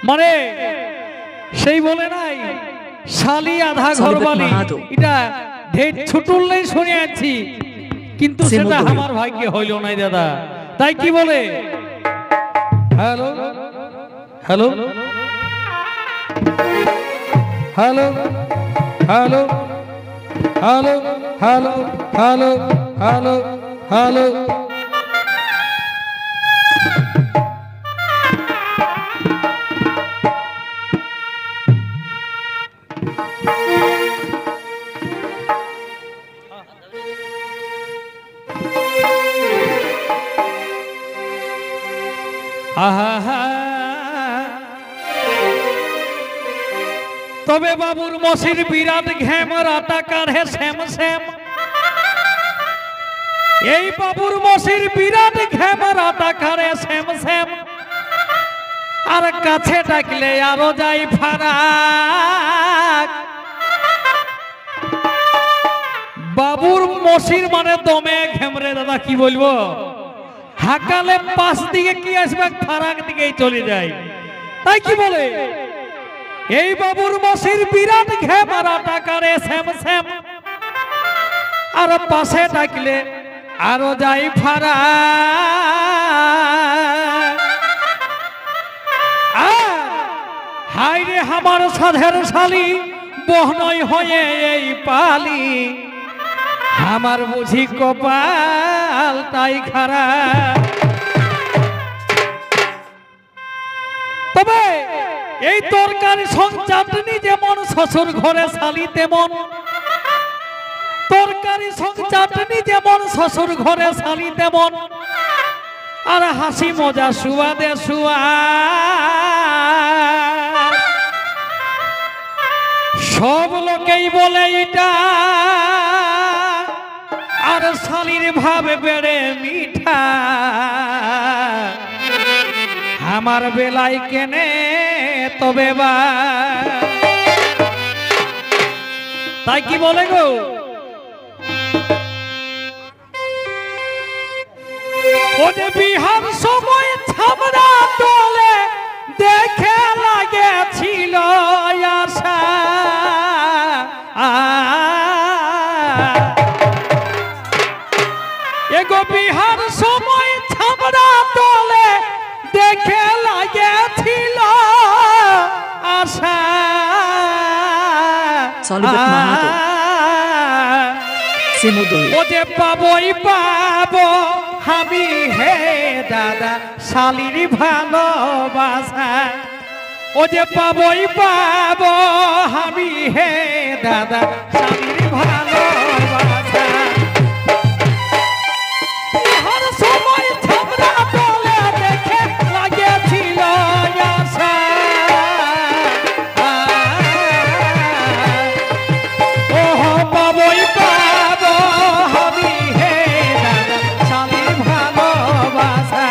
মানে সেই বলে নাই শালি আধা ঘরবালি, এটা ঢের ছুটুললেই শুনে আছি, কিন্তু সেটা আমার ভাগ্যে হইল নাই দাদা। তাই কি বলে, hello hello hello hello hello hello hello hello hello. তবে বাবুর মসির বিরাট ঘেম রাতাকার হে শ্যাম শ্যাম, এই বাবুর মসির বিরাট ঘেম রাতাকার হে শ্যাম শ্যাম, আর কাছে ডাকলে আরো যাই ফারাক। বাবুর মসির মানে দমে ঘেমরে দাদা, কি বলবো, হাকালে পাশ দিকে কি আসবে, ফারাক দিকেই চলে যায়। তাই কি বলে, এই বাবুর মসির বিরাট ঘেমারা টাকারে শ্যাম শ্যাম, আর পাশে ডাকলে আরো যাই ফারাক। হাই রে আমার সাধের শালি বহনই হয়ে এই পালি, আমার বুঝি কপাল তাই খারাপ। তবে এই তরকারি সংচাটনি যেমন শ্বশুর ঘরে শালি তেমন, তরকারি সংচাটনি যেমন শ্বশুর ঘরে শালি তেমন, আর হাসি মজা সুয়াদে সুয়া। সব লোকেই বলে এটা, আর শালির ভাবে বেড়ে মিঠা, আমার বেলায় কেনে তবে বা। তাই কি বলে গো, ওরে বিহার সময় ছামড়া তোলে দেখে লাগেছিল আশা, এগো বিহার সময় ছামড়া তোলে দেখে লাগেছিল আশা। ও যে পাবই পাবো আমি হে দাদা শালির ভালোবাসা, ও যে পাবই পাবো আমি হে দাদা শালির ভালোবাসা। বিহার সময় ছামড়া তোলে দেখে লাগেছিল আশা, ও পাবই পাবো আমি হে দাদা শালির ভালোবাসা।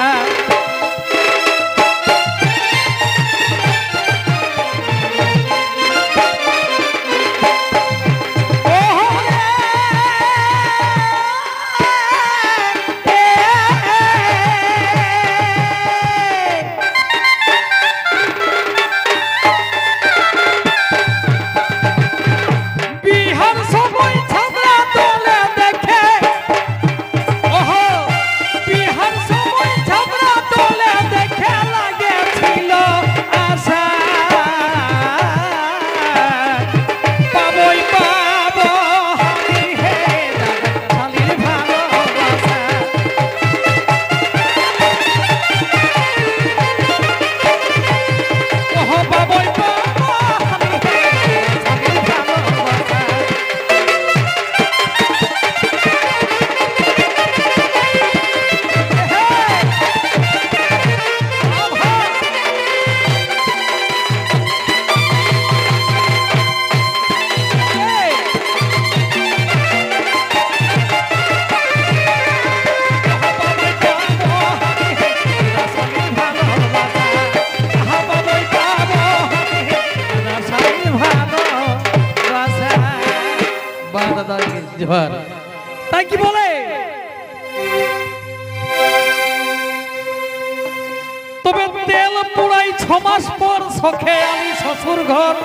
জোহার। তাই কি বলে, তবে তেল পুরাইছ ছমাস পর শখে আমি শ্বশুর ঘর